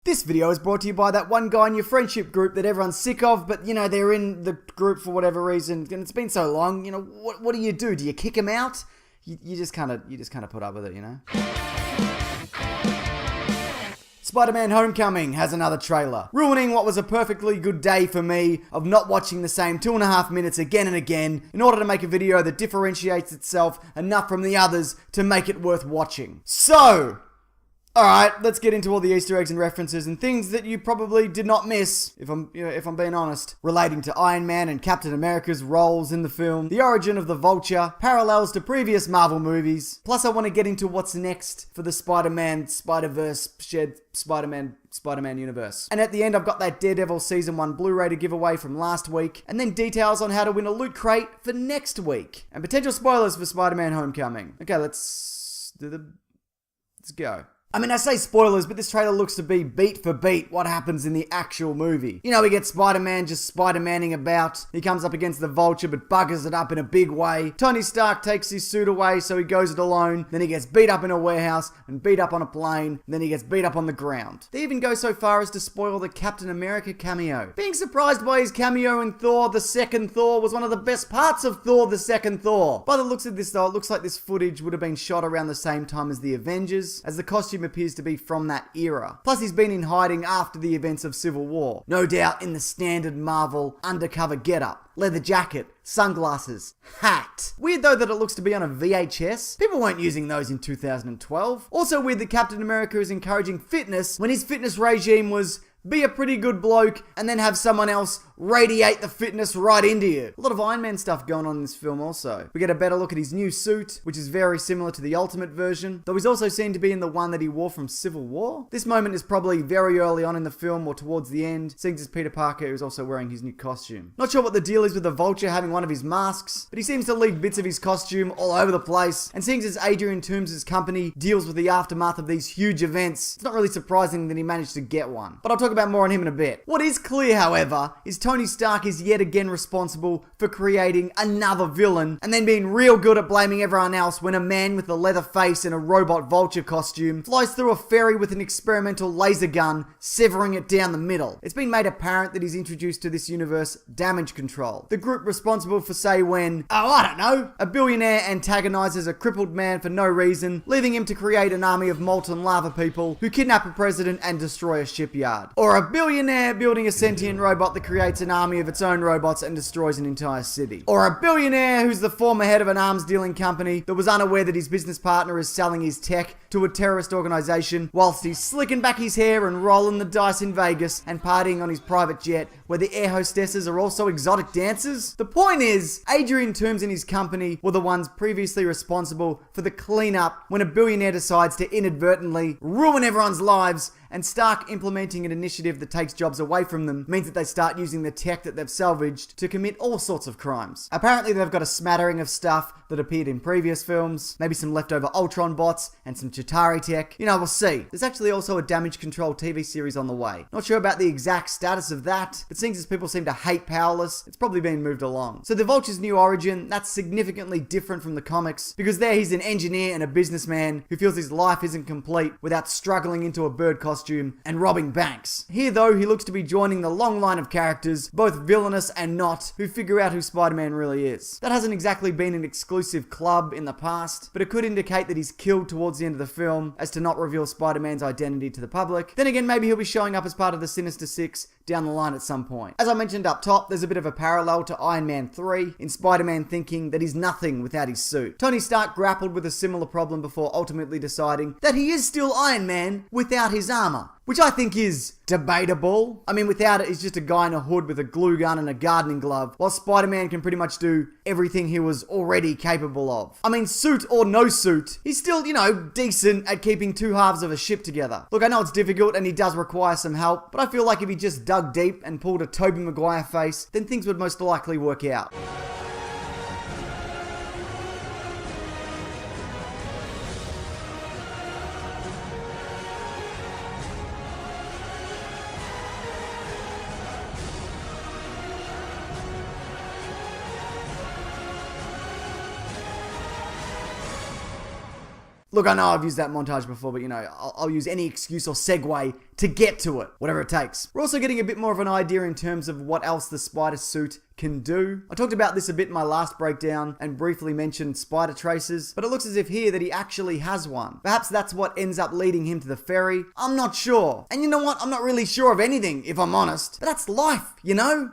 This video is brought to you by that one guy in your friendship group that everyone's sick of, but, they're in the group for whatever reason, and it's been so long, what do you do? Do you kick him out? You just kind of put up with it, Spider-Man Homecoming has another trailer, ruining what was a perfectly good day for me of not watching the same 2.5 minutes again and again in order to make a video that differentiates itself enough from the others to make it worth watching. So, alright, let's get into all the Easter eggs and references and things that you probably did not miss, if I'm being honest, relating to Iron Man and Captain America's roles in the film, the origin of the Vulture, parallels to previous Marvel movies, plus I want to get into what's next for the Spider-Man, Spider-Verse, shared Spider-Man universe. And at the end, I've got that Daredevil Season 1 Blu-ray to give away from last week, and then details on how to win a loot crate for next week, and potential spoilers for Spider-Man Homecoming. Okay, let's go. I say spoilers, but this trailer looks to be beat for beat what happens in the actual movie. We get Spider-Man just Spider-Manning about. He comes up against the Vulture but buggers it up in a big way. Tony Stark takes his suit away so he goes it alone. Then he gets beat up in a warehouse and beat up on a plane. And then he gets beat up on the ground. They even go so far as to spoil the Captain America cameo. Being surprised by his cameo in Thor: The Second Thor was one of the best parts of Thor: The Second Thor. By the looks of this though, it looks like this footage would have been shot around the same time as the Avengers, as the costume appears to be from that era. Plus he's been in hiding after the events of Civil War. No doubt in the standard Marvel undercover getup. Leather jacket, sunglasses, hat. Weird though that it looks to be on a VHS. People weren't using those in 2012. Also weird that Captain America is encouraging fitness when his fitness regime was be a pretty good bloke and then have someone else radiate the fitness right into you. A lot of Iron Man stuff going on in this film also. We get a better look at his new suit, which is very similar to the Ultimate version, though he's also seen to be in the one that he wore from Civil War. This moment is probably very early on in the film or towards the end, seeing as Peter Parker is also wearing his new costume. Not sure what the deal is with the Vulture having one of his masks, but he seems to leave bits of his costume all over the place, and seeing as Adrian Toomes' company deals with the aftermath of these huge events, it's not really surprising that he managed to get one. But I'll talk about more on him in a bit. What is clear, however, is Tony Stark is yet again responsible for creating another villain and then being real good at blaming everyone else when a man with a leather face and a robot Vulture costume flies through a ferry with an experimental laser gun, severing it down the middle. It's been made apparent that he's introduced to this universe Damage Control, the group responsible for, say, when, a billionaire antagonizes a crippled man for no reason, leaving him to create an army of molten lava people who kidnap a president and destroy a shipyard. Or a billionaire building a sentient robot that creates an army of its own robots and destroys an entire city. Or a billionaire who's the former head of an arms dealing company that was unaware that his business partner is selling his tech to a terrorist organization whilst he's slicking back his hair and rolling the dice in Vegas and partying on his private jet where the air hostesses are also exotic dancers. The point is, Adrian Toomes and his company were the ones previously responsible for the cleanup when a billionaire decides to inadvertently ruin everyone's lives, and Stark implementing an initiative that takes jobs away from them means that they start using the tech that they've salvaged to commit all sorts of crimes. Apparently they've got a smattering of stuff that appeared in previous films, maybe some leftover Ultron bots and some Chitauri tech. We'll see. There's actually also a Damage Control TV series on the way. Not sure about the exact status of that, but seeing as people seem to hate Powerless, it's probably been moved along. So the Vulture's new origin, that's significantly different from the comics, because there he's an engineer and a businessman who feels his life isn't complete without struggling into a bird costume and robbing banks. Here though, he looks to be joining the long line of characters, both villainous and not, who figure out who Spider-Man really is. That hasn't exactly been an exclusive club in the past, but it could indicate that he's killed towards the end of the film as to not reveal Spider-Man's identity to the public. Then again, maybe he'll be showing up as part of the Sinister Six down the line at some point. As I mentioned up top, there's a bit of a parallel to Iron Man 3 in Spider-Man thinking that he's nothing without his suit. Tony Stark grappled with a similar problem before ultimately deciding that he is still Iron Man without his armor, which I think is debatable. Without it, he's just a guy in a hood with a glue gun and a gardening glove, while Spider-Man can pretty much do everything he was already capable of. Suit or no suit, he's still, decent at keeping two halves of a ship together. Look, I know it's difficult and he does require some help, but I feel like if he just dug deep and pulled a Tobey Maguire face, then things would most likely work out. Look, I know I've used that montage before, but I'll use any excuse or segue to get to it, whatever it takes. We're also getting a bit more of an idea in terms of what else the spider suit can do. I talked about this a bit in my last breakdown and briefly mentioned spider traces, but it looks as if here that he actually has one. Perhaps that's what ends up leading him to the ferry. I'm not sure. And you know what? I'm not really sure of anything, if I'm honest. But that's life,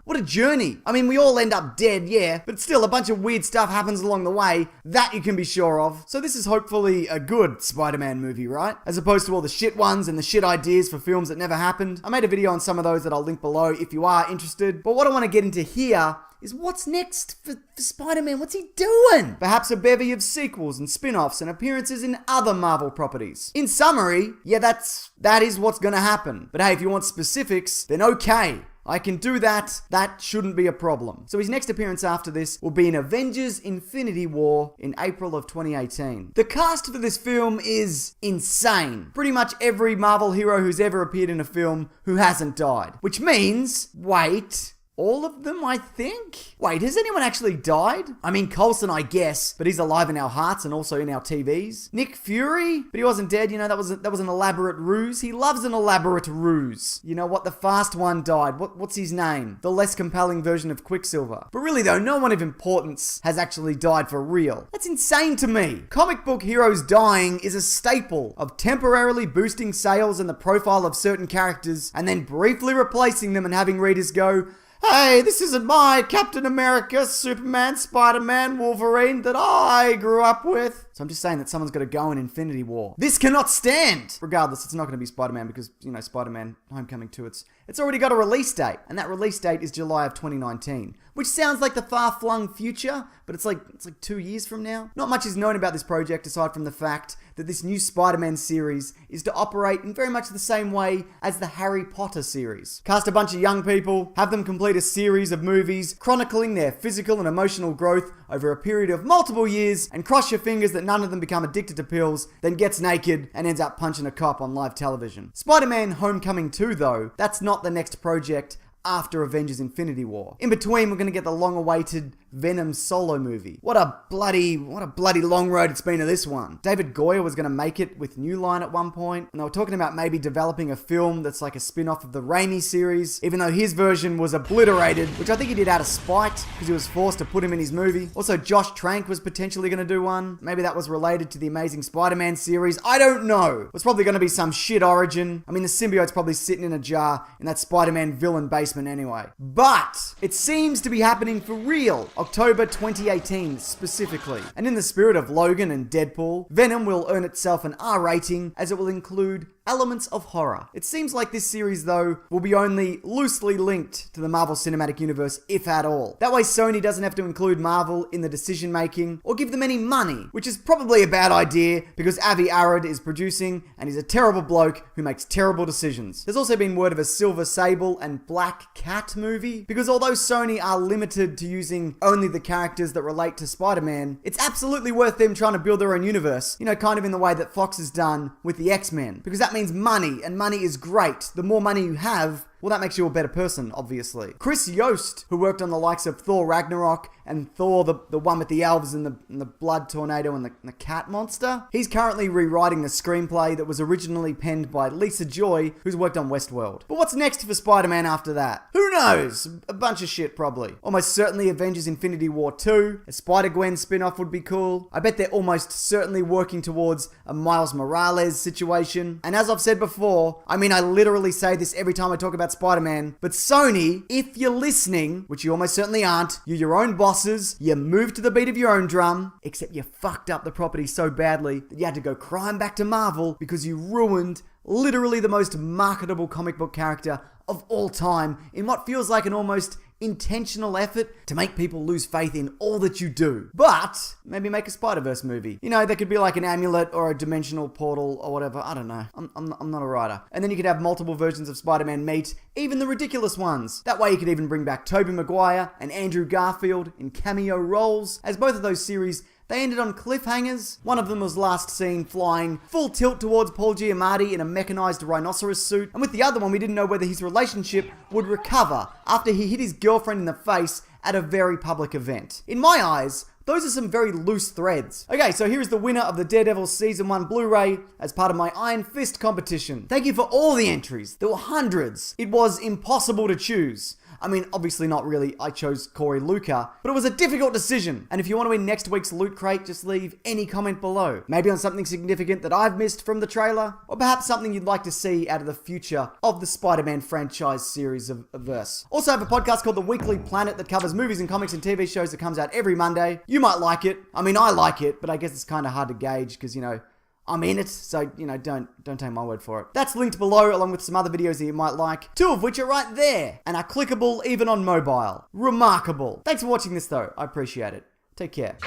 What a journey. I mean, we all end up dead, yeah, but still a bunch of weird stuff happens along the way. That you can be sure of. So this is hopefully a good Spider-Man movie, right? As opposed to all the shit ones and the shit ideas for films that never happened. I made a video on some of those that I'll link below if you are interested. But what I want to get into here is what's next for Spider-Man? What's he doing? Perhaps a bevy of sequels and spin-offs and appearances in other Marvel properties. In summary, yeah, that is what's gonna happen. But hey, if you want specifics, then okay. I can do that. That shouldn't be a problem. So his next appearance after this will be in Avengers Infinity War in April of 2018. The cast for this film is insane. Pretty much every Marvel hero who's ever appeared in a film who hasn't died. Which means, wait, all of them, I think? Wait, has anyone actually died? I mean, Coulson, I guess, but he's alive in our hearts and also in our TVs. Nick Fury? But he wasn't dead, that was an elaborate ruse. He loves an elaborate ruse. You know what? The fast one died. What's his name? The less compelling version of Quicksilver. But really though, no one of importance has actually died for real. That's insane to me. Comic book heroes dying is a staple of temporarily boosting sales and the profile of certain characters and then briefly replacing them and having readers go, hey, this isn't my Captain America, Superman, Spider-Man, Wolverine that I grew up with. So I'm just saying that someone's got to go in Infinity War. This cannot stand! Regardless, it's not going to be Spider-Man because, Spider-Man Homecoming 2, it's already got a release date. And that release date is July of 2019. Which sounds like the far-flung future, but it's like 2 years from now. Not much is known about this project aside from the fact that this new Spider-Man series is to operate in very much the same way as the Harry Potter series. Cast a bunch of young people, have them complete a series of movies chronicling their physical and emotional growth over a period of multiple years, and cross your fingers that none of them become addicted to pills, then gets naked and ends up punching a cop on live television. Spider-Man Homecoming 2 though, that's not the next project after Avengers Infinity War. In between, we're going to get the long-awaited Venom solo movie. What a bloody long road it's been to this one. David Goyer was going to make it with New Line at one point, and they were talking about maybe developing a film that's like a spin-off of the Raimi series, even though his version was obliterated, which I think he did out of spite, because he was forced to put him in his movie. Also, Josh Trank was potentially going to do one. Maybe that was related to the Amazing Spider-Man series. I don't know. It was probably going to be some shit origin. I mean, the symbiote's probably sitting in a jar in that Spider-Man villain basement anyway. But it seems to be happening for real. October 2018 specifically. And in the spirit of Logan and Deadpool, Venom will earn itself an R rating as it will include elements of horror. It seems like this series, though, will be only loosely linked to the Marvel Cinematic Universe, if at all. That way Sony doesn't have to include Marvel in the decision making or give them any money, which is probably a bad idea because Avi Arad is producing and he's a terrible bloke who makes terrible decisions. There's also been word of a Silver Sable and Black Cat movie, because although Sony are limited to using only the characters that relate to Spider-Man, it's absolutely worth them trying to build their own universe, kind of in the way that Fox has done with the X-Men, because that means money, and money is great. The more money you have, well, that makes you a better person, obviously. Chris Yost, who worked on the likes of Thor Ragnarok and Thor, the one with the elves and the blood tornado and the cat monster, he's currently rewriting the screenplay that was originally penned by Lisa Joy, who's worked on Westworld. But what's next for Spider-Man after that? Who knows? A bunch of shit, probably. Almost certainly Avengers Infinity War 2. A Spider-Gwen spin-off would be cool. I bet they're almost certainly working towards a Miles Morales situation. And as I've said before, I mean, I literally say this every time I talk about Spider-Man, but Sony, if you're listening, which you almost certainly aren't, you're your own bosses, you move to the beat of your own drum, except you fucked up the property so badly that you had to go crying back to Marvel because you ruined literally the most marketable comic book character of all time in what feels like an almost intentional effort to make people lose faith in all that you do. But maybe make a Spider-Verse movie. There could be like an amulet or a dimensional portal or whatever. I don't know. I'm not a writer. And then you could have multiple versions of Spider-Man meet even the ridiculous ones. That way you could even bring back Tobey Maguire and Andrew Garfield in cameo roles, as both of those series, they ended on cliffhangers. One of them was last seen flying full tilt towards Paul Giamatti in a mechanized rhinoceros suit. And with the other one, we didn't know whether his relationship would recover after he hit his girlfriend in the face at a very public event. In my eyes, Those are some very loose threads. Okay, so here is the winner of the Daredevil Season 1 Blu-ray as part of my Iron Fist competition. Thank you for all the entries. There were hundreds. It was impossible to choose. I mean, obviously not really. I chose Corey Luca, but it was a difficult decision. And if you want to win next week's Loot Crate, just leave any comment below. Maybe on something significant that I've missed from the trailer, or perhaps something you'd like to see out of the future of the Spider-Man franchise series of verse. Also, I have a podcast called The Weekly Planet that covers movies and comics and TV shows that comes out every Monday. You might like it. I mean, I like it, but I guess it's kind of hard to gauge because, I'm in it, so, don't take my word for it. That's linked below, along with some other videos that you might like, 2 of which are right there, and are clickable even on mobile. Remarkable. Thanks for watching this, though. I appreciate it. Take care.